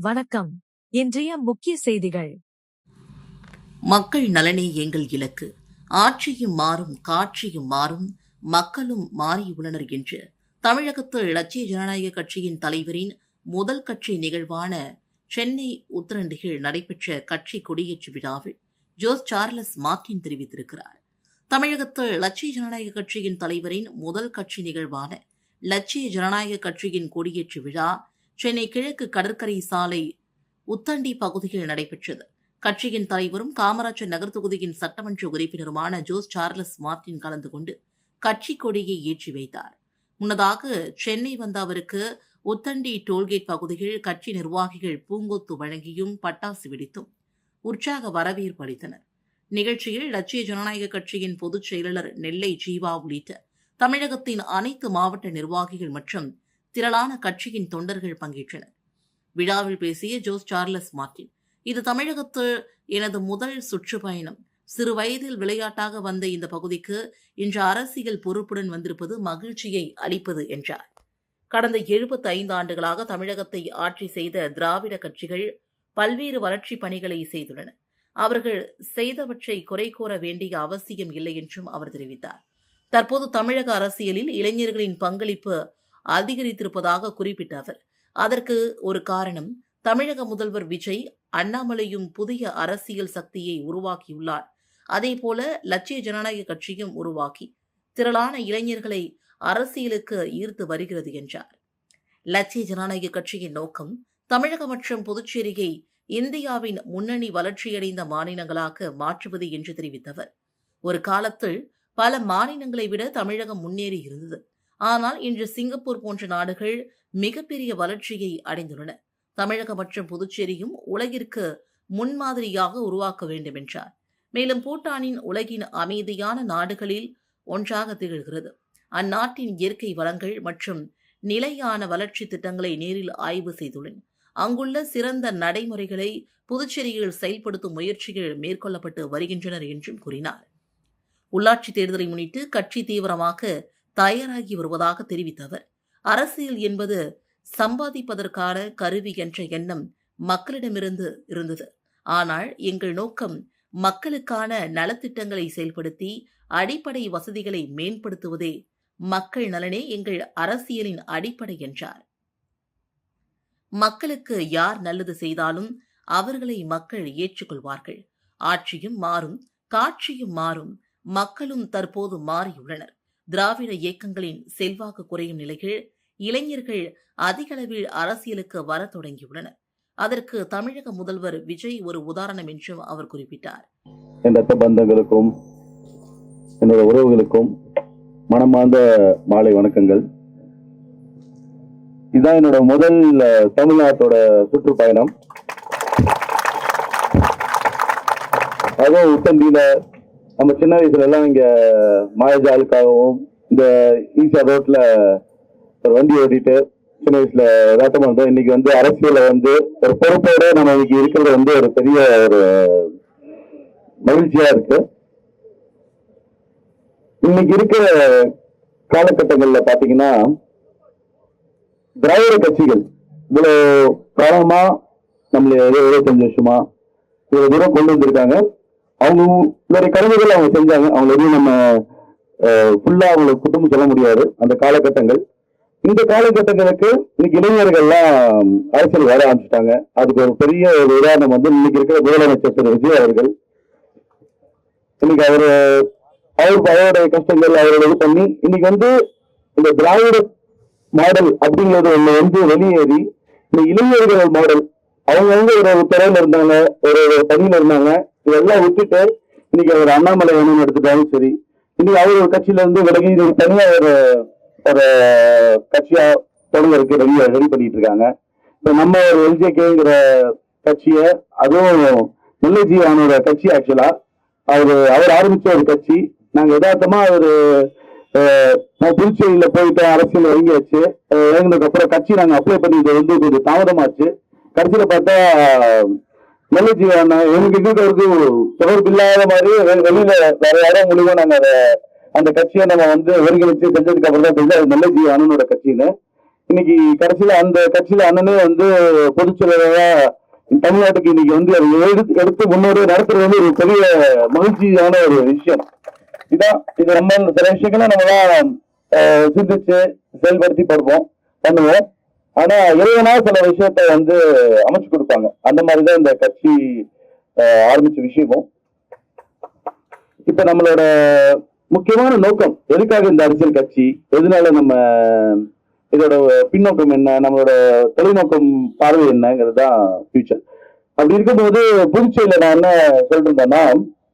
வணக்கம். இன்றைய முக்கிய செய்திகள். மக்கள் நலனே எங்கள் இலக்கு. ஆட்சியும் மாறும், காட்சியும் மாறும், மக்களும் மாறியுள்ளனர் என்று தமிழகத்தில் லட்சிய ஜனநாயக கட்சியின் தலைவரின் முதல் கட்சி நிகழ்வான சென்னை உத்தரண்டியில் நடைபெற்ற கட்சி கொடியேற்று விழாவில் ஜோஸ் சார்லஸ் மார்டின் தெரிவித்திருக்கிறார். தமிழகத்தில் லட்சிய ஜனநாயக கட்சியின் தலைவரின் முதல் கட்சி நிகழ்வான லட்சிய ஜனநாயக கட்சியின் கொடியேற்று விழா சென்னை கிழக்கு கடற்கரை சாலை உத்தண்டி பகுதியில் நடைபெற்றது. கட்சியின் தலைவரும் காமராஜர் நகர் தொகுதியின் சட்டமன்ற உறுப்பினருமான ஜோஸ் சார்லஸ் மார்டின் கலந்து கொண்டு கட்சி கொடியை ஏற்றி வைத்தார். முன்னதாக சென்னை வந்த அவருக்கு உத்தண்டி டோல்கேட் பகுதியில் கட்சி நிர்வாகிகள் பூங்கொத்து வழங்கியும் பட்டாசு வெடித்தும் உற்சாக வரவேற்பு அளித்தனர். நிகழ்ச்சியில் லட்சிய ஜனநாயக கட்சியின் பொதுச் செயலாளர் நெல்லை ஜீவா உள்ளிட்ட தமிழகத்தின் அனைத்து மாவட்ட நிர்வாகிகள் மற்றும் திரளான கட்சியின் தொண்டர்கள் பங்கேற்றனர். விழாவில் பேசிய ஜோஸ் சார்லஸ் மார்டின், இது தமிழகத்தில் எனது முதல் சுற்றுப்பயணம். சிறு வயதில் விளையாட்டாக வந்த இந்த பகுதிக்கு இன்று அரசியல் பொறுப்புடன் வந்திருப்பது மகிழ்ச்சியை அளிப்பது என்றார். கடந்த 75 ஆண்டுகளாக தமிழகத்தை ஆட்சி செய்த திராவிட கட்சிகள் பல்வேறு வளர்ச்சிப் பணிகளை செய்துள்ளன. அவர்கள் செய்தவற்றை குறை கூற வேண்டிய அவசியம் இல்லை என்றும் அவர் தெரிவித்தார். தற்போது தமிழக அரசியலில் இளைஞர்களின் பங்களிப்பு அதிகரித்திருப்பதாக குறிப்பிட்ட அவர், அதற்கு ஒரு காரணம் தமிழக முதல்வர் விஜய் அண்ணாமலையும் புதிய அரசியல் சக்தியை உருவாக்கியுள்ளார். அதேபோல லட்சிய ஜனநாயக கட்சியும் உருவாக்கி திரளான இளைஞர்களை அரசியலுக்கு ஈர்த்து வருகிறது என்றார். லட்சிய ஜனநாயக கட்சியின் நோக்கம் தமிழகம் மற்றும் புதுச்சேரியை இந்தியாவின் முன்னணி வளர்ச்சியடைந்த மாநிலங்களாக மாற்றுவது என்று தெரிவித்தவர், ஒரு காலத்தில் பல மாநிலங்களை விட தமிழகம் முன்னேறி இருந்தது. ஆனால் இன்று சிங்கப்பூர் போன்ற நாடுகள் மிகப்பெரிய வளர்ச்சியை அடைந்துள்ளன. தமிழகம் மற்றும் புதுச்சேரியும் உலகிற்கு முன்மாதிரியாக உருவாக்க வேண்டும் என்றார். மேலும் பூட்டானின் உலகின் அமைதியான நாடுகளில் ஒன்றாக திகழ்கிறது. அந்நாட்டின் இயற்கை வளங்கள் மற்றும் நிலையான வளர்ச்சி திட்டங்களை நேரில் ஆய்வு செய்துள்ளேன். அங்குள்ள சிறந்த நடைமுறைகளை புதுச்சேரியில் செயல்படுத்தும் முயற்சிகள் மேற்கொள்ளப்பட்டு வருகின்றனர் என்றும் கூறினார். உள்ளாட்சி தேர்தலை முன்னிட்டு கட்சி தீவிரமாக தயாராகி வருவதாக தெரிவித்த அவர், அரசியல் என்பது சம்பாதிப்பதற்கான கருவி என்ற எண்ணம் மக்களிடமிருந்து இருந்தது. ஆனால் எங்கள் நோக்கம் மக்களுக்கான நலத்திட்டங்களை செயல்படுத்தி அடிப்படை வசதிகளை மேம்படுத்துவதே. மக்கள் நலனே எங்கள் அரசியலின் அடிப்படை என்றார். மக்களுக்கு யார் நல்லது செய்தாலும் அவர்களை மக்கள் ஏற்றுக்கொள்வார்கள். ஆட்சியும் மாறும், காட்சியும் மாறும், மக்களும் தற்போது மாறியுள்ளனர். திராவிட இயக்கங்களின் செல்வாக்கு குறையும் நிலையில் இளைஞர்கள் அதிக அளவில் அரசியலுக்கு வர தொடங்கியுள்ளனர். அதற்கு தமிழக முதல்வர் விஜய் ஒரு உதாரணம் என்றும் அவர் குறிப்பிட்டார். என் ரத்த பந்தங்களுக்கும் என்னோட உறவுகளுக்கும் மனமார்ந்த மாலை வணக்கங்கள். இதுதான் என்னோட முதல் தமிழ்நாட்டோட சுற்றுப்பயணம். அதுவும் உத்தண்டியில நம்ம சின்ன வயசுல எல்லாம் இங்க மாயஜாலுக்காகவும் இந்த ஈசா ரோட்ல ஒரு வண்டி ஓட்டிட்டு சின்ன வயசுல ராட்டமா இருந்தோம். இன்னைக்கு அரசியல ஒரு பொறுப்போட நம்ம இன்னைக்கு இருக்கிறது ஒரு பெரிய ஒரு மகிழ்ச்சியா இருக்கு. இன்னைக்கு இருக்கிற காலகட்டங்கள்ல பாத்தீங்கன்னா திராவிட கட்சிகள் இவ்வளவு காலமா நம்மள 25 வருஷமா இவ்வளவு தூரம் கொண்டு வந்திருக்காங்க. அவங்களுடைய கடமைகள் அவங்க செஞ்சாங்க. அவங்க எதுவும் நம்ம ஃபுல்லா அவங்களை குற்றம் சொல்ல முடியாது. அந்த காலகட்டங்கள், இந்த காலகட்டங்களுக்கு இன்னைக்கு இளைஞர்கள்லாம் அரசியல் வர ஆரம்பிச்சுட்டாங்க. அதுக்கு ஒரு பெரிய ஒரு உதாரணம் இன்னைக்கு இருக்கிற முதலமைச்சர் திரு விஜய் அவர்கள். இன்னைக்கு அவருடைய கஷ்டங்கள் அவரோட இது பண்ணி இன்னைக்கு இந்த திராவிட மாடல் அப்படிங்கிறது ஒண்ணு வெளியேறி இந்த இளைஞர்கள் மாடல் அவங்க ஒரு துறையில இருந்தாங்க, ஒரு பணியில இருந்தாங்க. இதெல்லாம் விட்டுட்டு இன்னைக்கு அவர் அண்ணாமலை வேணும்னு எடுத்துட்டாலும் சரி, இன்னைக்கு அவர் ஒரு கட்சியில இருந்து விலகி தனியா ஒரு கட்சியா தொடங்குறதுக்கு ரெடி பண்ணிட்டு இருக்காங்க. இப்ப நம்ம ஒரு எல்ஜேகேங்கிற கட்சிய, அதுவும் நெல்லைஜியானோட கட்சி, ஆக்சுவலா அவர் ஆரம்பிச்ச ஒரு கட்சி. நாங்க யதார்த்தமா நான் புதுச்சேரியில போயிட்டு அரசியல் இறங்கியாச்சு. இறங்கினதுக்கு அப்புறம் கட்சி நாங்க அப்ளை பண்ணி கொஞ்சம் தாமதமாச்சு. கடைசியில பார்த்தா நெல்லைஜி எங்களுக்கு தொடர்பு இல்லாத மாதிரி வெளியில வேற யாரும் மூலியமா நாங்க அந்த கட்சியை நம்ம ஒருங்கிணைச்சு செஞ்சதுக்கு அப்புறம் தான் தெரிஞ்சு அது நெல்லைஜி அண்ணனோட கட்சின்னு. இன்னைக்கு கடைசியில அந்த கட்சியில அண்ணனே வந்து பொதுச் செயலாளரா தமிழ்நாட்டுக்கு இன்னைக்கு வந்து அதை எடுத்து முன்னோடி நடத்துறது வந்து ஒரு பெரிய மகிழ்ச்சியான ஒரு விஷயம். இது நம்ம சில விஷயங்களை நம்மளாம் சிந்திச்சு செயல்படுத்தி பண்ணுவோம். ஆனா இறைவனா சில விஷயத்த வந்து அமைச்சு கொடுப்பாங்க. அந்த மாதிரிதான் இந்த கட்சி ஆரம்பிச்ச விஷயமும். இப்ப நம்மளோட முக்கியமான நோக்கம் எதுக்காக இந்த அரசியல் கட்சி, எதனால நம்ம இதோட பின்னோக்கம் என்ன, நம்மளோட தொலைநோக்கம் பார்வை என்னங்கிறது தான் ஃபியூச்சர். அப்படி இருக்கும்போது புதுச்சேரியில நான் என்ன சொல்றேன்னா,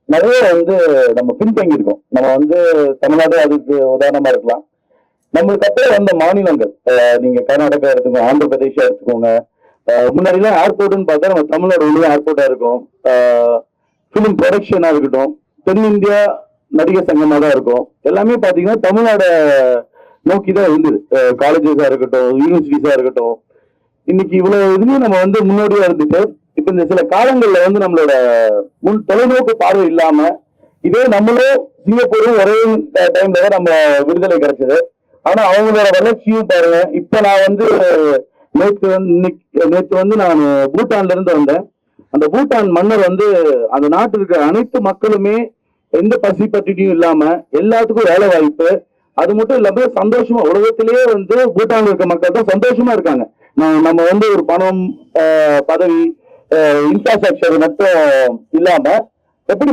நிறைய வந்து நம்ம பின்தங்கி இருக்கோம். நம்ம வந்து தமிழ்நாடு அதுக்கு உதாரணமா இருக்கலாம். நம்மளுக்கு அப்புறம் வந்த மாநிலங்கள், நீங்க கர்நாடகா எடுத்துக்கோங்க, ஆந்திர பிரதேசா எடுத்துக்கோங்க. முன்னாடி எல்லாம் ஏர்போர்ட்னு பார்த்தா நம்ம தமிழ்நாடு உள்ள ஏர்போர்ட்டா இருக்கும். பிலிம் ப்ரொடக்ஷனா இருக்கட்டும், தென்னிந்தியா நடிகர் சங்கமா தான் இருக்கும். எல்லாமே பாத்தீங்கன்னா தமிழ்நாட நோக்கிதான் இருந்தது. காலேஜஸா இருக்கட்டும், யூனிவர்சிட்டிஸா இருக்கட்டும். இன்னைக்கு இவ்வளவு இதுலயும் நம்ம வந்து முன்னோடியா இருந்துட்டு, இப்ப இந்த சில காலங்கள்ல வந்து நம்மளோட தொலைநோக்கு பார்வை இல்லாம, இதே நம்மளும் சிங்கப்பூரும் ஒரே டைம்ல தான் நம்ம விடுதலை கிடைச்சது. ஆனா அவங்களோட வளர்ச்சியும் பாருங்க. இப்ப நான் வந்து நேற்று வந்து நான் பூட்டான்ல இருந்து வந்தேன். அந்த பூட்டான் மன்னர் வந்து அந்த நாட்டில் இருக்கிற அனைத்து மக்களுமே எந்த பசி பட்டினியும் இல்லாம எல்லாத்துக்கும் வேலை வாய்ப்பு, அது மட்டும் இல்லாம சந்தோஷமா உலகத்திலேயே வந்து பூட்டான்ல இருக்க மக்கள் தான் சந்தோஷமா இருக்காங்க. நம்ம வந்து ஒரு பணம், பதவி, இன்ஃப்ராஸ்ட்ரக்சர் மட்டும் இல்லாம எப்படி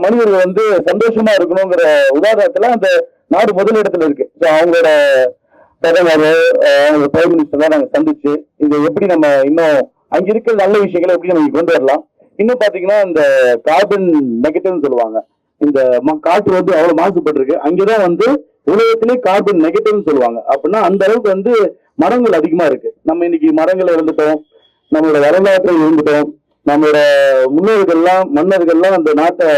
மனிதர்கள் வந்து சந்தோஷமா இருக்கணுங்கிற உதாரணத்துல அந்த நாடு முதலிடத்துல இருக்கு. அவங்களோட பிரதமர், பிரைம் மினிஸ்டர் நாங்க சந்திச்சு இதை எப்படி நம்ம இன்னும் அங்க இருக்கிற நல்ல விஷயங்களை எப்படி நம்ம கொண்டு வரலாம். இன்னும் பாத்தீங்கன்னா இந்த கார்பன் நெகட்டிவ்னு சொல்லுவாங்க. இந்த காற்று வந்து அவ்வளவு மாசுபட்டு இருக்கு. அங்கதான் வந்து உலகத்திலே கார்பன் நெகட்டிவ்னு சொல்லுவாங்க. அப்படின்னா அந்த அளவுக்கு வந்து மரங்கள் அதிகமா இருக்கு. நம்ம இன்னைக்கு மரங்களை இருந்துட்டோம், நம்மளோட வரலாற்றை இருந்துட்டோம். நம்மளோட முன்னோர்கள்லாம் மன்னர்கள்லாம் அந்த நாட்டை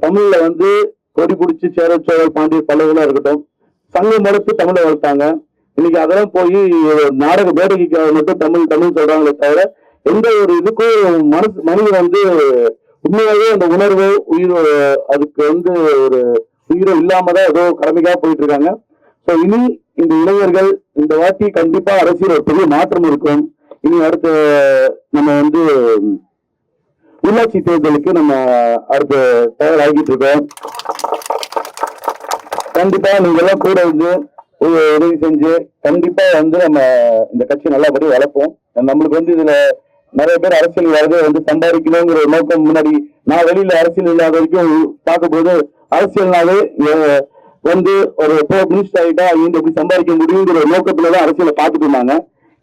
தமிழ்ல வந்து கொடி பிடிச்சி சேரச்சோழர் பாண்டிய பல்லவர்களா இருக்கட்டும், சங்கம் வளர்த்து தமிழை வளர்த்தாங்க. இன்னைக்கு அதெல்லாம் போய் நாடக வேடிக்கைக்காக மட்டும் தமிழ் சொல்றாங்களே தவிர எந்த ஒரு இதுக்கும் மனிதன் வந்து உண்மையாவே அந்த உணர்வு உயிர் அதுக்கு வந்து ஒரு உயிரும் இல்லாமதான் ஏதோ கடமைக்காக போயிட்டு இருக்காங்க. சோ இனி இந்த இளைஞர்கள் இந்த வாட்டி கண்டிப்பா அரசியல் ஒரு பெரிய மாற்றம் இருக்கும். இனி அடுத்த நம்ம வந்து உள்ளாட்சி தேர்தலுக்கு நம்ம அடுத்த தயாராகிட்டு இருக்கோம். கண்டிப்பா நீங்க எல்லாம் கூட வந்து உதவி செஞ்சு கண்டிப்பா வந்து நம்ம இந்த கட்சி நல்லபடியா வளர்ப்போம். நம்மளுக்கு வந்து இதுல நிறைய பேர் அரசியல் வரது வந்து சம்பாதிக்கணுங்கிற நோக்கம். முன்னாடி நான் வெளியில அரசியல் இல்லாத வரைக்கும் பார்க்கும்போது அரசியல்னாலே வந்து ஒரு மினிஸ்டர் ஆகிட்டா இங்க எப்படி சம்பாதிக்க முடியுங்கிற ஒரு நோக்கத்துலதான் அரசியலை பார்த்துட்டு இருந்தாங்க.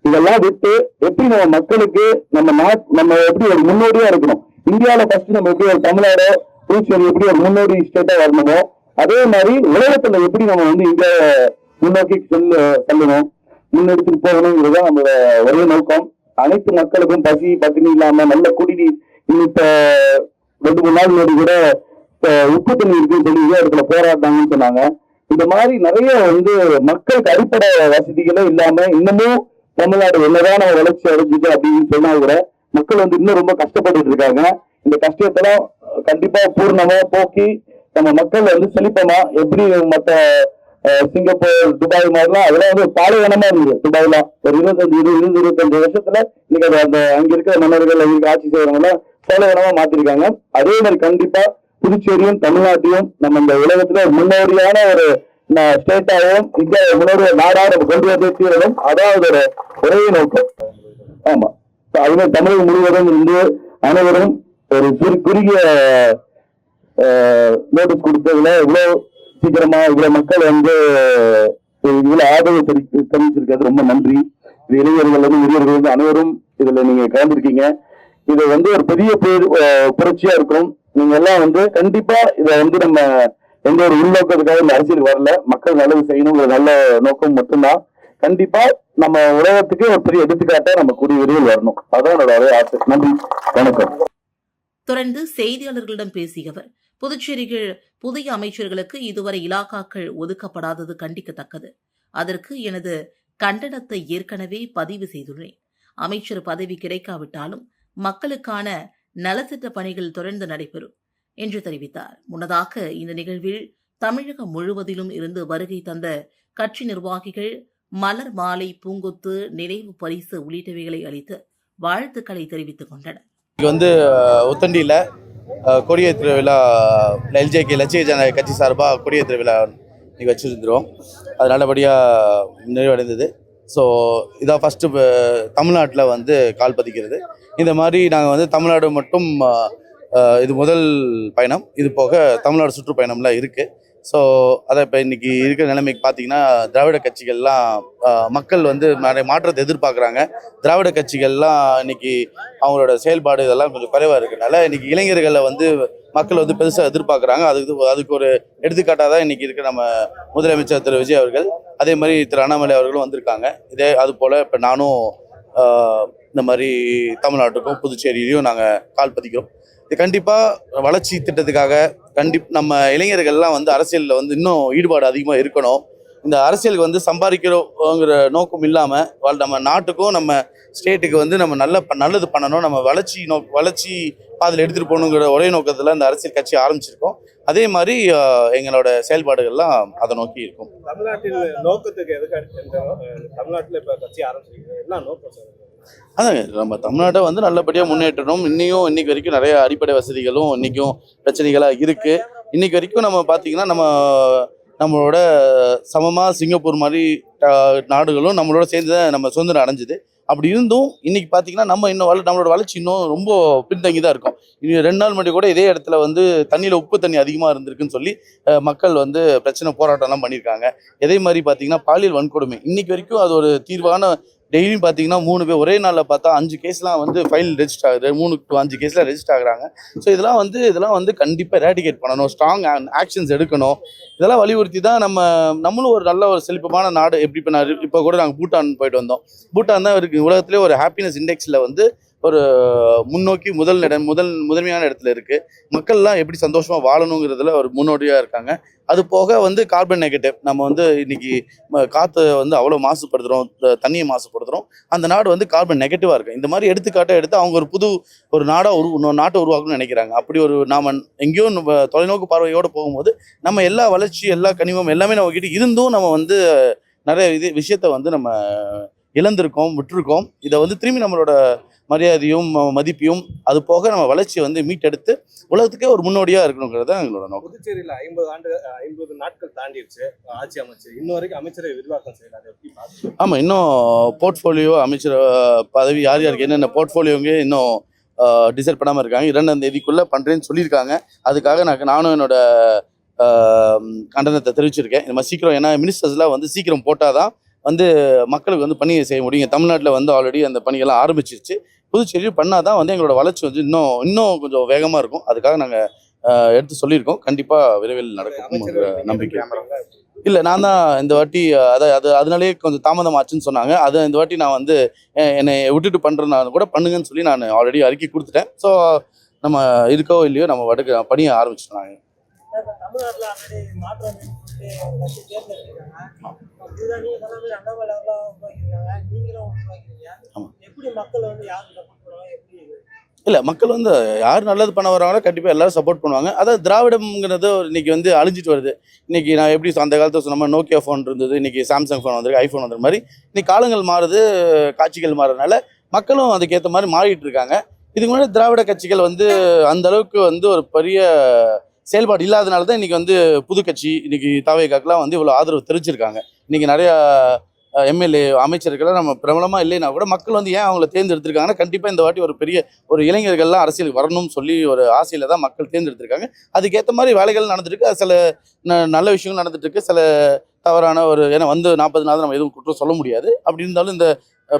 இதெல்லாம் விட்டு எப்படி நம்ம மக்களுக்கு நம்ம எப்படி ஒரு முன்னோடியா இருக்கணும். இந்தியாவில ஃபர்ஸ்ட் நம்ம எப்படி ஒரு தமிழ்நாடு, புதுச்சேரி எப்படி ஒரு முன்னோடி ஸ்டேட்டா வரணுமோ அதே மாதிரி உலகத்துல எப்படி நம்ம வந்து இந்தியா முன்னோக்கி செல்லணும், முன்னெடுத்துட்டு போகணுங்கிறத நம்மளோட ஒரே நோக்கம். அனைத்து மக்களுக்கும் பசி பட்டினி இல்லாம நல்ல குடிநீர். இப்ப 2-3 நாள் முன்னாடி கூட உப்பு தண்ணி இருக்குன்னு சொல்லி இதே இடத்துல போராட்டாங்கன்னு சொன்னாங்க. இந்த மாதிரி நிறைய வந்து மக்களுக்கு அடிப்படை வசதிகளே இல்லாம இன்னமும் தமிழ்நாடு என்னதான் நம்ம வளர்ச்சி அடைஞ்சிட்டு அப்படின்னு சொன்னா கூட மக்கள் வந்து இன்னும் ரொம்ப கஷ்டப்பட்டு இருக்காங்க. இந்த கஷ்டத்தெல்லாம் கண்டிப்பா பூர்ணமா போக்கி நம்ம மக்கள் வந்து செழிப்பமா எப்படி மற்ற சிங்கப்பூர், துபாய் மாதிரிலாம் அதெல்லாம் வந்து பாலைவனமா இருந்தது. துபாய்லாம் ஒரு 25 வருஷத்துல இன்னைக்கு அந்த அங்க இருக்கிற மன்னர்கள் அங்க ஆட்சி செய்யறவங்க எல்லாம் பாலைவனமா மாத்திருக்காங்க. அதே மாதிரி கண்டிப்பா புதுச்சேரியும் தமிழ்நாட்டையும் நம்ம இந்த உலகத்துல முன்னோடியான ஒரு ஸ்டேட்டாகவும் இந்தியா முன்னோடிய நாடாக நம்ம கொண்டு வந்து தீரணும். அதாவது ஒரே நோக்கம். ஆமா, அதுமாதிரி தமிழகம் முழுவதும் இருந்து அனைவரும் ஒரு குறுகிய நோட்டீஸ் கொடுத்ததுல இவ்வளவு சீக்கிரமா இவ்வளவு மக்கள் வந்து இவ்வளவு ஆதரவு தெரிவிச்சிருக்கிறது ரொம்ப நன்றி. இது இளைஞர்கள் வந்து முதியவர்கள் வந்து அனைவரும் இதுல நீங்க கலந்துருக்கீங்க. இது வந்து ஒரு பெரிய புரட்சியா இருக்கும். நீங்க எல்லாம் வந்து கண்டிப்பா இதை வந்து நம்ம எந்த ஒரு உள்நோக்கத்துக்காக இந்த அரசியல் வரல, மக்கள் நல்லது செய்யணும் ஒரு நல்ல நோக்கம் மட்டும்தான். கண்டிப்பா நம்ம உலகத்துக்கு ஒரு பெரிய எடுத்துக்காட்டா நம்ம கூடிய விரைவில் வரணும். அதான் என்னோட ஒரே ஆசை. நன்றி, வணக்கம். தொடர்ந்து செய்தியாளர்களிடம் பேசிய அவர், புதுச்சேரியில் புதிய அமைச்சர்களுக்கு இதுவரை இலாக்காக்கள் ஒதுக்கப்படாதது கண்டிக்கத்தக்கது. அதற்கு எனது கண்டனத்தை ஏற்கனவே பதிவு செய்துள்ளேன். அமைச்சர் பதவி கிடைக்காவிட்டாலும் மக்களுக்கான நலத்திட்ட பணிகள் தொடர்ந்து நடைபெறும் என்று தெரிவித்தார். முன்னதாக இந்த நிகழ்வில் தமிழகம் முழுவதிலும் இருந்து வருகை தந்த கட்சி நிர்வாகிகள், மலர் மாலை, பூங்கொத்து, நினைவு பரிசு உள்ளிட்டவைகளை அளித்து வாழ்த்துக்களை தெரிவித்துக் கொண்டனர். உத்தண்டியில் கொடியேற்ற விழா எல்ஜேகே லட்சிய ஜனநாயக கட்சி சார்பாக கொடியேற்ற விழா இன்றைக்கி வச்சுருந்துருவோம். அது நல்லபடியாக நிறைவடைந்தது. ஸோ இதான் ஃபஸ்ட்டு தமிழ்நாட்டில் கால் பதிக்கிறது. இந்த மாதிரி நாங்கள் தமிழ்நாடு மட்டும் இது முதல் பயணம். இது போக தமிழ்நாடு சுற்றுப்பயணம்லாம் இருக்குது. ஸோ அதை இப்போ இன்றைக்கி இருக்கிற நிலைமைக்கு பார்த்தீங்கன்னா திராவிட கட்சிகள்லாம் மக்கள் நிறைய மாற்றத்தை எதிர்பார்க்குறாங்க. திராவிட கட்சிகள்லாம் இன்றைக்கி அவங்களோட செயல்பாடு இதெல்லாம் கொஞ்சம் குறைவாக இருக்கிறதுனால இன்றைக்கி இளைஞர்களை மக்கள் பெருசாக எதிர்பார்க்குறாங்க. அதுக்கு ஒரு எடுத்துக்காட்டாக தான் இன்றைக்கி இருக்கிற நம்ம முதலமைச்சர் திரு விஜய் அவர்கள், அதே மாதிரி திரு அண்ணாமலை அவர்களும் வந்திருக்காங்க. அது போல் இப்போ நானும் இந்த மாதிரி தமிழ்நாட்டுக்கும் புதுச்சேரியிலையும் நாங்கள் கால் பதிக்கிறோம். இது கண்டிப்பாக வளர்ச்சி திட்டத்துக்காக நம்ம இளைஞர்கள்லாம் அரசியலில் இன்னும் ஈடுபாடு அதிகமாக இருக்கணும். இந்த அரசியலுக்கு சம்பாதிக்கிறோங்கிற நோக்கம் இல்லாமல் நம்ம நாட்டுக்கும் நம்ம ஸ்டேட்டுக்கு நம்ம நல்லது பண்ணணும், நம்ம வளர்ச்சி பாதையில் எடுத்துகிட்டு போகணுங்கிற ஒரே நோக்கத்தில் இந்த அரசியல் கட்சி ஆரம்பிச்சிருக்கோம். அதே மாதிரி எங்களோட செயல்பாடுகள்லாம் அதை நோக்கி இருக்கும். தமிழ்நாட்டில் நோக்கத்துக்கு தமிழ்நாட்டில் இப்போ கட்சி ஆரம்பிச்சிருக்கீங்க, என்ன நோக்கம் சார்? அதாங்க, நம்ம தமிழ்நாட்டை நல்லபடியாக முன்னேற்றணும். இன்னைக்கு வரைக்கும் நிறைய அடிப்படை வசதிகளும் இன்றைக்கும் பிரச்சனைகளாக இருக்குது. இன்னைக்கு வரைக்கும் நம்ம பார்த்திங்கன்னா நம்மளோட சமமாக சிங்கப்பூர் மாதிரி நாடுகளும் நம்மளோட சேர்ந்து தான் நம்ம சுதந்திரம் அடைஞ்சிது. அப்படி இருந்தும் இன்னைக்கு பார்த்தீங்கன்னா நம்மளோட வளர்ச்சி இன்னும் ரொம்ப பின்தங்கி தான் இருக்கும். இன்னும் 2 நாள் முன்னாடி கூட இதே இடத்துல தண்ணியில் உப்பு தண்ணி அதிகமாக இருந்திருக்குன்னு சொல்லி மக்கள் பிரச்சனை போராட்டம்லாம் பண்ணியிருக்காங்க. இதே மாதிரி பார்த்தீங்கன்னா பாலியல் வன்கொடுமை இன்னைக்கு வரைக்கும் அது ஒரு தீர்வான டெய்லியும் பார்த்தீங்கன்னா 3 பேர் ஒரே நாளில் பார்த்தா 5 கேஸ்லாம் ஃபைல் ரெஜிஸ்டர் ஆகுது. 3 to 5 கேஸில் ரெஜிஸ்டர் ஆகுறாங்க. ஸோ இதெல்லாம் கண்டிப்பாக எராடிகேட் பண்ணணும், ஸ்ட்ராங் ஆக்ஷன்ஸ் எடுக்கணும். இதெல்லாம் வலியுறுத்தி தான் நம்மளும் ஒரு நல்ல ஒரு செழிப்பமான நாடு. இப்போ கூட நாங்கள் பூட்டான் போயிட்டு வந்தோம். பூட்டான் தான் இருக்குது உலகத்திலே ஒரு ஹாப்பினஸ் இண்டெக்ஸில் ஒரு முன்னோக்கி முதன்மையான இடத்துல இருக்குது. மக்கள்லாம் எப்படி சந்தோஷமாக வாழணுங்கிறதுல ஒரு முன்னோடியாக இருக்காங்க. அது போக கார்பன் நெகட்டிவ் நம்ம இன்னைக்கு காற்று அவ்வளோ மாசுபடுத்துகிறோம், தண்ணியை மாசுபடுத்துகிறோம். அந்த நாடு கார்பன் நெகட்டிவாக இருக்குது. இந்த மாதிரி எடுத்துக்காட்டாக எடுத்து அவங்க ஒரு நாட்டை உருவாக்கணும்னு நினைக்கிறாங்க. அப்படி நாம் எங்கேயோ தொலைநோக்கு பார்வையோடு போகும்போது நம்ம எல்லா வளர்ச்சி, எல்லா கனிமம் எல்லாமே நம்ம கிட்ட இருந்தும் நம்ம நிறைய விஷயத்தை நம்ம இழந்திருக்கோம், விட்டுருக்கோம். இதை திரும்பி நம்மளோட மரியாதையும் மதிப்பையும் அது போக நம்ம வளர்ச்சியை மீட்டெடுத்து உலகத்துக்கே ஒரு முன்னோடியாக இருக்கணுங்கிறது தான் எங்களோட நோக்கம். புதுச்சேரியில் 50 நாட்கள் தாண்டிடுச்சு ஆட்சி அமைச்சு, இன்னும் வரைக்கும் அமைச்சரை விரிவாக்கம் செய்யலாம். ஆமாம், இன்னும் போர்ட்ஃபோலியோ அமைச்சர் பதவி யாருக்கு என்னென்ன போர்ட்ஃபோலியோங்க இன்னும் டிசைட் பண்ணாமல் இருக்காங்க. 2ஆம் தேதிக்குள்ளே பண்ணுறேன்னு சொல்லியிருக்காங்க. அதுக்காக நானும் என்னோட கண்டனத்தை தெரிவிச்சிருக்கேன். இந்த மாதிரி சீக்கிரம், ஏன்னா மினிஸ்டர்ஸ்லாம் சீக்கிரம் போட்டால் தான் மக்களுக்கு பணியை செய்ய முடியும். தமிழ்நாட்டில் ஆல்ரெடி அந்த பணியெல்லாம் ஆரம்பிச்சிருச்சு. புதுச்சேரியும் பண்ணால் தான் எங்களோட வளர்ச்சி இன்னும் கொஞ்சம் வேகமாக இருக்கும். அதுக்காக நாங்கள் எடுத்து சொல்லியிருக்கோம். கண்டிப்பாக விரைவில் நடக்கும் நம்பிக்கை. இல்லை, நான் தான் இந்த வாட்டி அதனாலே கொஞ்சம் தாமதம் ஆச்சுன்னு சொன்னாங்க. இந்த வாட்டி நான் என்னை விட்டுட்டு பண்ணுறதுனால கூட பண்ணுங்கன்னு சொல்லி நான் ஆல்ரெடி அறிக்கை கொடுத்துட்டேன். ஸோ நம்ம இருக்கோ இல்லையோ நம்ம வடக்கு பணியை ஆரம்பிச்சிட்டோம். நாங்கள் இல்லை, மக்கள் யார் நல்லது பண்ண வராங்களோ கண்டிப்பாக எல்லாரும் சப்போர்ட் பண்ணுவாங்க. அதாவது திராவிடம்ங்கிறது இன்னைக்கு அழிஞ்சிட்டு வருது. இன்னைக்கு நான் எப்படி அந்த காலத்தில் சொன்ன நோக்கியா ஃபோன் இருந்தது, இன்னைக்கு சாம்சங் ஃபோன் வந்திருக்கு, ஐஃபோன் வந்த மாதிரி இன்னைக்கு காலங்கள் மாறுது, காட்சிகள் மாறுறதுனால மக்களும் அதுக்கேற்ற மாதிரி மாறிட்டு இருக்காங்க. இதுக்கு முன்னாடி திராவிட கட்சிகள் அந்த அளவுக்கு ஒரு பெரிய செயல்பாடு இல்லாதனால தான் இன்னைக்கு புது கட்சி இன்னைக்கு தாவேகாக்கெல்லாம் இவ்வளோ ஆதரவு தெரிவிச்சிருக்காங்க. இன்னைக்கு நிறையா எம்எல்ஏ அமைச்சர்கள்லாம் நம்ம பிரபலமாக இல்லைன்னா கூட மக்கள் ஏன் அவங்கள தேர்ந்தெடுத்திருக்காங்கன்னா கண்டிப்பாக இந்த வாட்டி ஒரு பெரிய ஒரு இளைஞர்கள்லாம் அரசியலுக்கு வரணும்னு சொல்லி ஒரு ஆசையில் தான் மக்கள் தேர்ந்தெடுத்திருக்காங்க. அதுக்கேற்ற மாதிரி வேலைகள் நடந்துருக்கு, சில நல்ல விஷயங்கள் நடந்துட்டுருக்கு, சில தவறான ஏன்னா 40 நாள் நம்ம எதுவும் குற்றம் சொல்ல முடியாது. அப்படி இருந்தாலும் இந்த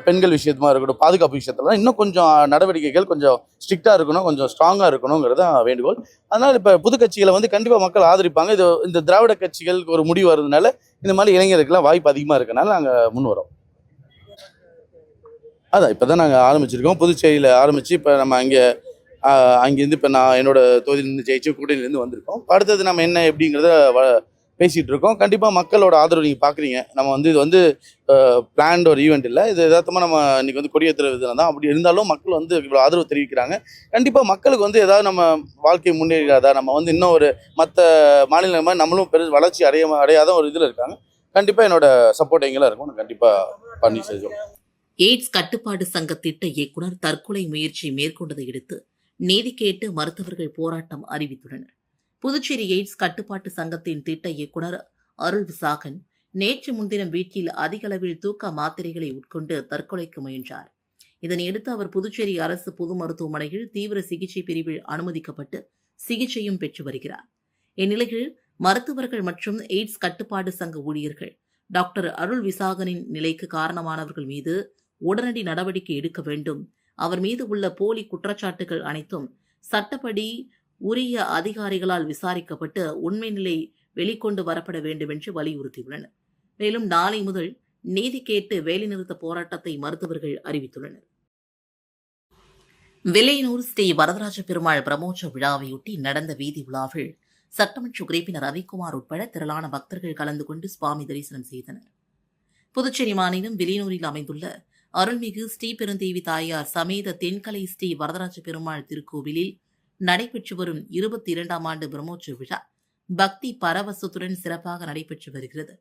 பெண்கள் விஷயமா இருக்கட்டும், பாதுகாப்பு விஷயத்துல இன்னும் கொஞ்சம் நடவடிக்கைகள் கொஞ்சம் ஸ்ட்ரிக்டாக இருக்கணும், கொஞ்சம் ஸ்ட்ராங்காக இருக்கணுங்கிறது தான் வேண்டுகோள். அதனால் இப்போ புது கட்சிகளை கண்டிப்பாக மக்கள் ஆதரிப்பாங்க. இந்த திராவிட கட்சிகளுக்கு ஒரு முடிவு வர்றதுனால இந்த மாதிரி இளைஞர்களுக்கெல்லாம் வாய்ப்பு அதிகமாக இருக்கனால நாங்கள் முன் வரோம். அதான் இப்போ தான் நாங்கள் ஆரம்பிச்சிருக்கோம். புதுச்சேரியில் ஆரம்பித்து இப்போ நம்ம அங்கேருந்து இப்போ நான் என்னோட தொகுதியிலேருந்து ஜெயிச்சு கூட்டணியிலேருந்து வந்திருக்கோம். அடுத்தது நம்ம என்ன எப்படிங்கிறத பேசிகிட்டு இருக்கோம். கண்டிப்பாக மக்களோட ஆதரவு நீங்கள் பார்க்குறீங்க. நம்ம இது பிளான்ட் ஒரு ஈவெண்ட் இல்லை, இது யதார்த்தமாக நம்ம இன்றைக்கி கொடியேற்றுற விதம் தான். அப்படி இருந்தாலும் மக்கள் இவ்வளோ ஆதரவு தெரிவிக்கிறாங்க. கண்டிப்பாக மக்களுக்கு ஏதாவது நம்ம வாழ்க்கை முன்னேறாதா, நம்ம இன்னும் ஒரு மற்ற மாநிலங்கள் மாதிரி நம்மளும் வளர்ச்சி அடையாத ஒரு இதில் இருக்காங்க. கண்டிப்பாக என்னோட சப்போர்ட் எங்கெல்லாம் இருக்கும் நான் கண்டிப்பாக பண்ணி செஞ்சோம். எய்ட்ஸ் கட்டுப்பாடு சங்க திட்ட இயக்குனர் தற்கொலை முயற்சி மேற்கொண்டதை அடுத்து நீதி கேட்டு மருத்துவர்கள் போராட்டம் அறிவித்துள்ளனர். புதுச்சேரி எய்ட்ஸ் கட்டுப்பாட்டு சங்கத்தின் திட்ட இயக்குனர் அருள் விசாகன் நேற்று முன்தினம் வீட்டில் அதிக அளவில் தூக்க மாத்திரைகளை உட்கொண்டு தற்கொலைக்கு முயன்றார். இதனையடுத்து அவர் புதுச்சேரி அரசு பொது மருத்துவமனையில் தீவிர சிகிச்சை பிரிவில் அனுமதிக்கப்பட்டு சிகிச்சையும் பெற்று வருகிறார். இந்நிலையில் மருத்துவர்கள் மற்றும் எய்ட்ஸ் கட்டுப்பாடு சங்க ஊழியர்கள் டாக்டர் அருள் விசாகனின் நிலைக்கு காரணமானவர்கள் மீது உடனடி நடவடிக்கை எடுக்க வேண்டும், அவர் மீது உள்ள போலி குற்றச்சாட்டுகள் அனைத்தும் சட்டப்படி உரிய அதிகாரிகளால் விசாரிக்கப்பட்டு உண்மை நிலை வெளிக்கொண்டு வரப்பட வேண்டும் என்று வலியுறுத்தியுள்ளனர். மேலும் நாளை முதல் நீதி கேட்டு வேலைநிறுத்த போராட்டத்தை மருத்துவர்கள் அறிவித்துள்ளனர். வில்லியனூர் ஸ்ரீ வரதராஜ பெருமாள் பிரம்மோற்சவ விழாவையொட்டி நடந்த வீதி உலாவில் சட்டமன்ற உறுப்பினர் ரவிக்குமார் உட்பட திரளான பக்தர்கள் கலந்து கொண்டு சுவாமி தரிசனம் செய்தனர். புதுச்சேரி மாநிலம் வில்லியனூரில் அமைந்துள்ள அருள்மிகு ஸ்ரீபெருந்தேவி தாயார் சமேத தென்கலை ஸ்ரீ வரதராஜ பெருமாள் திருக்கோவிலில் நடைபெற்று வரும் 22ஆம் ஆண்டு பிரம்மோற்சவ விழா பக்தி பரவசத்துடன் சிறப்பாக நடைபெற்று வருகிறது.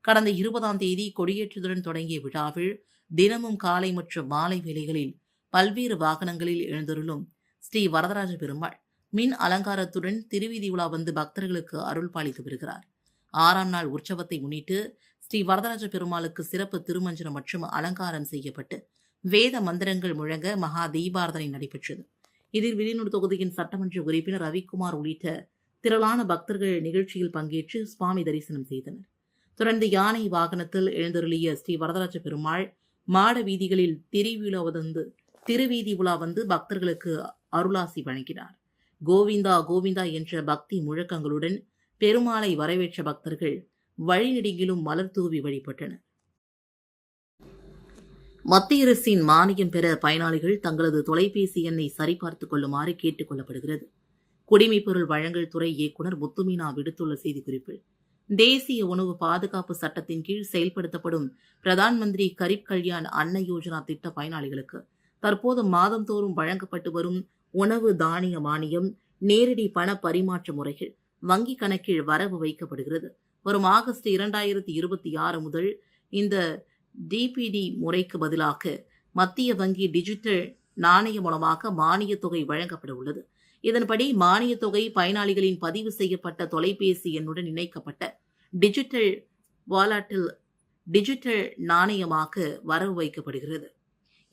கடந்த 20ஆம் தேதி கொடியேற்றத்துடன் தொடங்கிய விழாவில் தினமும் காலை மற்றும் மாலை வேளைகளில் பல்வேறு வாகனங்களில் எழுந்தருளும் ஸ்ரீ வரதராஜ பெருமாள் மின் அலங்காரத்துடன் திருவீதி உலா வந்து பக்தர்களுக்கு அருள் பாலித்து வருகிறார். 6ஆம் நாள் உற்சவத்தை முன்னிட்டு ஸ்ரீ வரதராஜ பெருமாளுக்கு சிறப்பு திருமஞ்சனம் மற்றும் அலங்காரம் செய்யப்பட்டு வேத மந்திரங்கள் முழங்க மகா தீபாரதனை நடைபெற்றது. இதில் வில்லியனூர் தொகுதியின் சட்டமன்ற உறுப்பினர் ரவிக்குமார் உள்ளிட்ட திரளான பக்தர்கள் நிகழ்ச்சியில் பங்கேற்று சுவாமி தரிசனம் செய்தனர். தொடர்ந்து யானை வாகனத்தில் எழுந்தருளிய ஸ்ரீ வரதராஜ பெருமாள் மாட வீதிகளில் திருவீதி உலா வந்து பக்தர்களுக்கு அருளாசி வழங்கினார். கோவிந்தா கோவிந்தா என்ற பக்தி முழக்கங்களுடன் பெருமாளை வரவேற்ற பக்தர்கள் வழிநெடுங்கிலும் மலர் தூவி வழிபட்டனர். மத்திய அரசின் மானியம் பெற பயனாளிகள் தங்களது தொலைபேசி எண்ணை சரிபார்த்துக் கொள்ளுமாறு கேட்டுக் கொள்ளப்படுகிறது. குடிமைப்பொருள் வழங்கல் துறை இயக்குநர் முத்துமீனா விடுத்துள்ள செய்திக்குறிப்பில், தேசிய உணவு பாதுகாப்பு சட்டத்தின் கீழ் செயல்படுத்தப்படும் பிரதான் மந்திரி கரீப் கல்யாண் அன்ன யோஜனா திட்ட பயனாளிகளுக்கு தற்போது மாதந்தோறும் வழங்கப்பட்டு வரும் உணவு தானிய மானியம் நேரடி பண பரிமாற்ற முறைகள் வங்கிக் கணக்கில் வரவு வைக்கப்படுகிறது. வரும் ஆகஸ்ட் 2026 முதல் இந்த டிபிடி முறைக்கு பதிலாக மத்திய வங்கி டிஜிட்டல் நாணய மூலமாக மானியத் தொகை வழங்கப்பட உள்ளது. இதன்படி மானியத் தொகை பயனாளிகளின் பதிவு செய்யப்பட்ட தொலைபேசி எண்ணுடன் இணைக்கப்பட்ட டிஜிட்டல் வாலெட்டில் டிஜிட்டல் நாணயமாக வரவு வைக்கப்படுகிறது.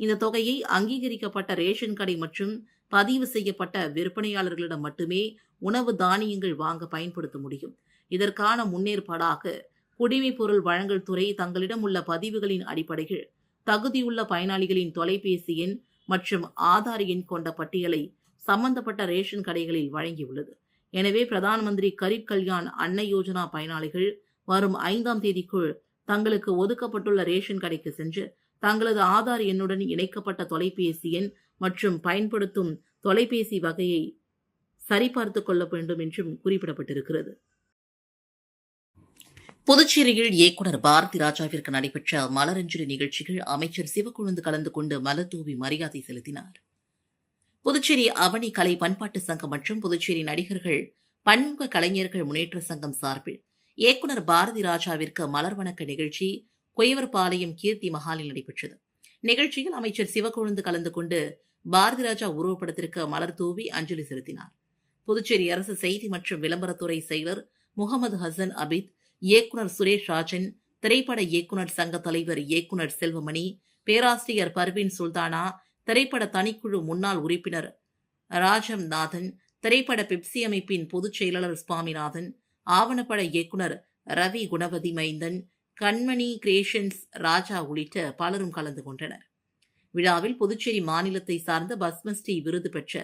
இந்த தொகையை அங்கீகரிக்கப்பட்ட ரேஷன் கடை மற்றும் பதிவு செய்யப்பட்ட விற்பனையாளர்களிடம் மட்டுமே உணவு தானியங்கள் வாங்க பயன்படுத்த முடியும். இதற்கான முன்னேற்பாடாக குடிமைப்பொருள் வழங்கல் துறை தங்களிடம் உள்ள பதிவுகளின் அடிப்படையில் தகுதியுள்ள பயனாளிகளின் தொலைபேசி எண் மற்றும் ஆதார் எண் கொண்ட பட்டியலை சம்பந்தப்பட்ட ரேஷன் கடைகளில் வழங்கியுள்ளது. எனவே பிரதான் மந்திரி கரீப் கல்யாண் அன்ன யோஜனா பயனாளிகள் வரும் 5ஆம் தேதிக்குள் தங்களுக்கு ஒதுக்கப்பட்டுள்ள ரேஷன் கடைக்கு சென்று தங்களது ஆதார் எண்ணுடன் இணைக்கப்பட்ட தொலைபேசி எண் மற்றும் பயன்படுத்தும் தொலைபேசி வகையை சரிபார்த்துக் கொள்ள வேண்டும் என்றும் குறிப்பிடப்பட்டிருக்கிறது. புதுச்சேரியில் இயக்குநர் பாரதி ராஜாவிற்கு நடைபெற்ற மலரஞ்சலி நிகழ்ச்சிகள் அமைச்சர் சிவக்கொழுந்து கலந்து கொண்டு மலர் தூவி மரியாதை செலுத்தினார். புதுச்சேரி அவனி கலை பண்பாட்டு சங்கம் மற்றும் புதுச்சேரி நடிகர்கள் பன்முக கலைஞர்கள் முன்னேற்ற சங்கம் சார்பில் இயக்குநர் பாரதி ராஜாவிற்கு மலர் வணக்க நிகழ்ச்சி குயவர்பாளையம் கீர்த்தி மஹாலில் நடைபெற்றது. நிகழ்ச்சியில் அமைச்சர் சிவக்கொழுந்து கலந்து கொண்டு பாரதி ராஜா உருவப்படத்திற்கு மலர் தூவி அஞ்சலி செலுத்தினார். புதுச்சேரி அரசு செய்தி மற்றும் விளம்பரத்துறை செயலர் முகமது ஹசன் அபித், இயக்குநர் சுரேஷ் ராஜன், திரைப்பட இயக்குநர் சங்க தலைவர் இயக்குநர் செல்வமணி, பேராசிரியர் பர்வீன் சுல்தானா, திரைப்பட தனிக்குழு முன்னாள் உறுப்பினர் ராஜம் நாதன், திரைப்பட பெப்சி அமைப்பின் பொதுச் செயலாளர் சுவாமிநாதன், ஆவணப்பட இயக்குநர் ரவி குணபதி மைந்தன், கண்மணி கிரியேஷன்ஸ் ராஜா உள்ளிட்ட பலரும் கலந்து கொண்டனர். விழாவில் புதுச்சேரி மாநிலத்தை சார்ந்த பத்மஸ்ரீ விருது பெற்ற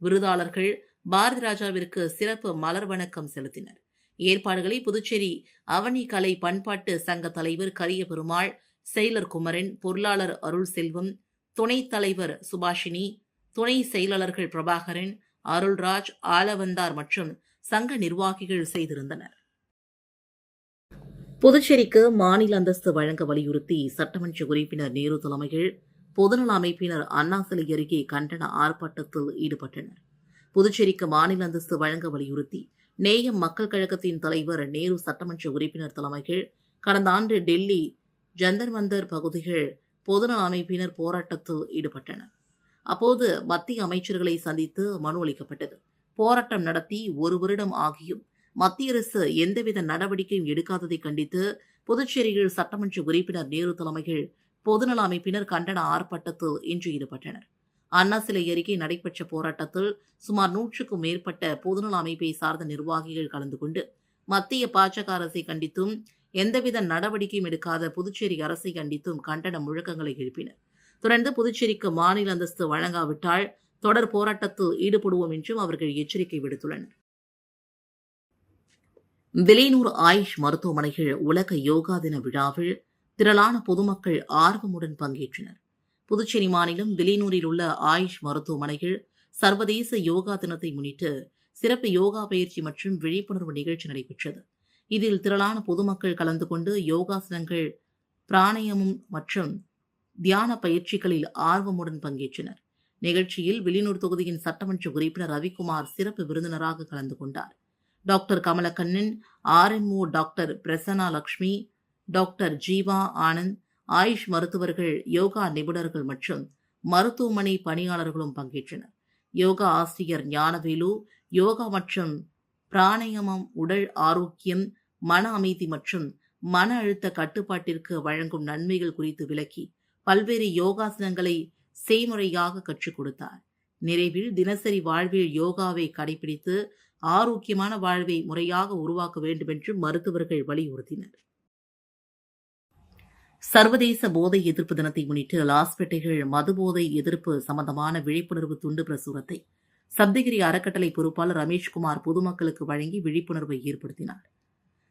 விருதாளர்கள் பாரதி ராஜாவிற்கு சிறப்பு மலர் வணக்கம் செலுத்தினர். ஏற்பாடுகளை புதுச்சேரி அவனி கலை பண்பாட்டு சங்க தலைவர் கரிய பெருமாள், செயலர் குமரன், பொருளாளர் அருள் செல்வம், துணைத் தலைவர் சுபாஷினி, துணை செயலாளர்கள் பிரபாகரன், அருள்ராஜ், ஆலவந்தார் மற்றும் சங்க நிர்வாகிகள் செய்திருந்தனர். புதுச்சேரிக்கு மாநில அந்தஸ்து வழங்க வலியுறுத்தி சட்டமன்ற உறுப்பினர் நேரு தலைமையில் பொதுநல அமைப்பினர் அண்ணா சிலை அருகே கண்டன ஆர்ப்பாட்டத்தில் ஈடுபட்டனர். புதுச்சேரிக்கு மாநில அந்தஸ்து வழங்க வலியுறுத்தி நேயம் மக்கள் கழகத்தின் தலைவர் நேரு சட்டமன்ற உறுப்பினர் தலைமையில் கடந்த ஆண்டு டெல்லி ஜந்தர் மந்தர் பகுதிகள் பொதுநல அமைப்பினர் போராட்டத்தில் ஈடுபட்டனர். அப்போது மத்திய அமைச்சர்களை சந்தித்து மனு அளிக்கப்பட்டது. போராட்டம் நடத்தி 1 வருடம் ஆகியும் மத்திய அரசு எந்தவித நடவடிக்கையும் எடுக்காததை கண்டித்து புதுச்சேரியில் சட்டமன்ற உறுப்பினர் நேரு தலைமையில் பொதுநல அமைப்பினர் கண்டன ஆர்ப்பாட்டத்தில் இன்று ஈடுபட்டனர். அண்ணா சிலை அருகே நடைபெற்ற போராட்டத்தில் சுமார் 100க்கும் மேற்பட்ட பொதுநல அமைப்பை சார்ந்த நிர்வாகிகள் கலந்து கொண்டு மத்திய பாஜக அரசை கண்டித்தும் எந்தவித நடவடிக்கையும் எடுக்காத புதுச்சேரி அரசை கண்டித்தும் கண்டன முழக்கங்களை எழுப்பினர். தொடர்ந்து புதுச்சேரிக்கு மாநில அந்தஸ்து வழங்காவிட்டால் தொடர் போராட்டத்தில் ஈடுபடுவோம் என்றும் அவர்கள் எச்சரிக்கை விடுத்துள்ளனர். வில்லியனூர் ஆயுஷ் மருத்துவமனையில் உலக யோகா தின விழாவில் திரளான பொதுமக்கள் ஆர்வமுடன் பங்கேற்றனர். புதுச்சேரி மாநிலம் வில்லியனூரில் உள்ள ஆயுஷ் மருத்துவமனையில் சர்வதேச யோகா தினத்தை முன்னிட்டு சிறப்பு யோகா பயிற்சி மற்றும் விழிப்புணர்வு நிகழ்ச்சி நடைபெற்றது. இதில் திரளான பொதுமக்கள் கலந்து கொண்டு யோகாசனங்கள், பிராணாயாமம் மற்றும் தியான பயிற்சிகளில் ஆர்வமுடன் பங்கேற்றனர். நிகழ்ச்சியில் வில்லியனூர் தொகுதியின் சட்டமன்ற உறுப்பினர் ரவிக்குமார் சிறப்பு விருந்தினராக கலந்து கொண்டார். Doctor Kamalakannan, RMO doctor Prasanna Lakshmi, doctor Jeeva Anand, AYUSH மருத்துவர்கள், யோகா நிபுணர்கள் மற்றும் மருத்துவமனை பணியாளர்களும் பங்கேற்றனர். யோகா ஆசிரியர் ஞானவேலு யோகா மற்றும் பிராணாயாமம் உடல் ஆரோக்கியம், மன அமைதி மற்றும் மன அழுத்த கட்டுப்பாட்டிற்கு வழங்கும் நன்மைகள் குறித்து விளக்கி பல்வேறு யோகாசனங்களை செய்முறையாக கற்றுக் கொடுத்தார். நிறைவில் தினசரி வாழ்வில் யோகாவை கடைபிடித்து ஆரோக்கியமான வாழ்வை முறையாக உருவாக்க வேண்டும் என்று மருத்துவர்கள் வலியுறுத்தினர். சர்வதேச போதை எதிர்ப்பு தினத்தை முன்னிட்டு லாஸ்பேட்டைகள் மதுபோதை எதிர்ப்பு சம்பந்தமான விழிப்புணர்வு துண்டு பிரசுரத்தை சப்தகிரி அறக்கட்டளை பொறுப்பாளர் ரமேஷ்குமார் பொதுமக்களுக்கு வழங்கி விழிப்புணர்வை ஏற்படுத்தினார்.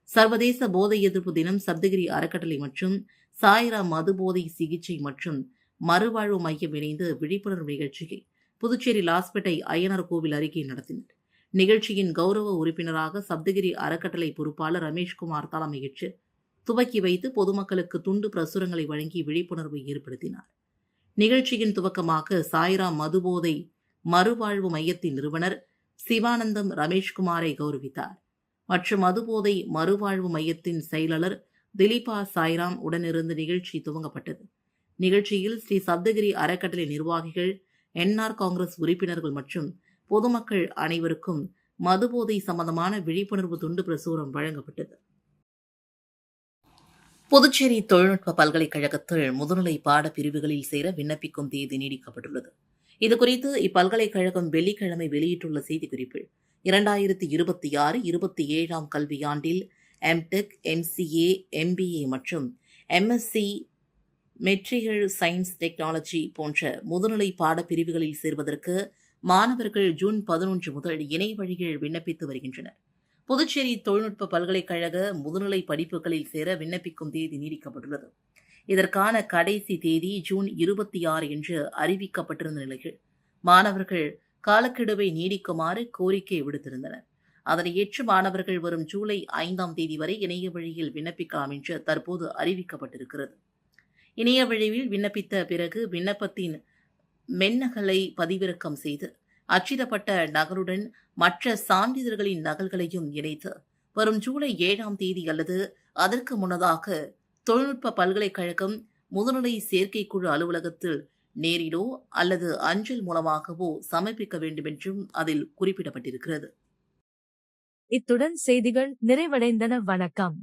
சர்வதேச போதை எதிர்ப்பு தினம் சப்தகிரி அறக்கட்டளை மற்றும் சாய்ரா மதுபோதை சிகிச்சை மற்றும் மறுவாழ்வு மையம் இணைந்து விழிப்புணர்வு நிகழ்ச்சியை புதுச்சேரி லாஸ்பேட்டை அய்யனார் கோவில் அருகே நடத்தினர். நிகழ்ச்சியின் கௌரவ உறுப்பினராக சப்தகிரி அறக்கட்டளை பொறுப்பாளர் ரமேஷ்குமார் தலைமையேற்று துவக்கி வைத்து பொதுமக்களுக்கு துண்டு பிரசுரங்களை வழங்கி விழிப்புணர்வை ஏற்படுத்தினார். நிகழ்ச்சியின் துவக்கமாக சாய்ரா மதுபோதை மறுவாழ்வு மையத்தின் நிறுவனர் சிவானந்தம் ரமேஷ்குமாரை கௌரவித்தார். மற்றும் மதுபோதை மறுவாழ்வு மையத்தின் செயலாளர் திலீபா சாய்ராம் உடனிருந்து நிகழ்ச்சி துவங்கப்பட்டது. நிகழ்ச்சியில் ஸ்ரீ சப்தகிரி அறக்கட்டளை நிர்வாகிகள், NR காங்கிரஸ் உறுப்பினர்கள் மற்றும் பொதுமக்கள் அனைவருக்கும் மதுபோதை சம்பந்தமான விழிப்புணர்வு துண்டு பிரசுரம் வழங்கப்பட்டது. புதுச்சேரி தொழில்நுட்ப பல்கலைக்கழகத்தில் முதுநிலை பாட பிரிவுகளில் சேர விண்ணப்பிக்கும் தேதி நீடிக்கப்பட்டுள்ளது. இதுகுறித்து இப்பல்கலைக்கழகம் வெள்ளிக்கிழமை வெளியிட்டுள்ள செய்திக்குறிப்பில் 2026-27 கல்வியாண்டில் MTech, MCA, MBA மற்றும் MSc மெட்டீரியல் சயின்ஸ் டெக்னாலஜி போன்ற முதுநிலை பாடப்பிரிவுகளில் சேர்வதற்கு மாணவர்கள் ஜூன் 11 முதல் இணைய வழியில் விண்ணப்பித்து வருகின்றனர். புதுச்சேரி தொழில்நுட்ப பல்கலைக்கழக முதுநிலை படிப்புகளில் சேர விண்ணப்பிக்கும் தேதி நீடிக்கப்பட்டுள்ளது. இதற்கான கடைசி தேதி ஜூன் 26 என்று அறிவிக்கப்பட்டிருந்த நிலையில் மாணவர்கள் காலக்கெடுவை நீடிக்குமாறு கோரிக்கை விடுத்திருந்தனர். அதனை ஏற்று மாணவர்கள் வரும் ஜூலை 5ஆம் தேதி வரை இணைய வழியில் விண்ணப்பிக்கலாம் என்று தற்போது அறிவிக்கப்பட்டிருக்கிறது. இணைய வழியில் விண்ணப்பித்த பிறகு விண்ணப்பத்தின் மென்னகலை பதிவிறக்கம் செய்து அச்சிடப்பட்ட நகலுடன் மற்ற சான்றிதழ்களின் நகல்களையும் இணைத்து வரும் ஜூலை 7ஆம் தேதி அல்லது அதற்கு முன்னதாக தொழில்நுட்ப பல்கலைக்கழகம் முதுநிலை சேர்க்கைக்குழு அலுவலகத்தில் நேரிலோ அல்லது அஞ்சல் மூலமாகவோ சமர்ப்பிக்க வேண்டும் என்றும் அதில் குறிப்பிடப்பட்டிருக்கிறது. இத்துடன் செய்திகள் நிறைவடைந்தன. வணக்கம்.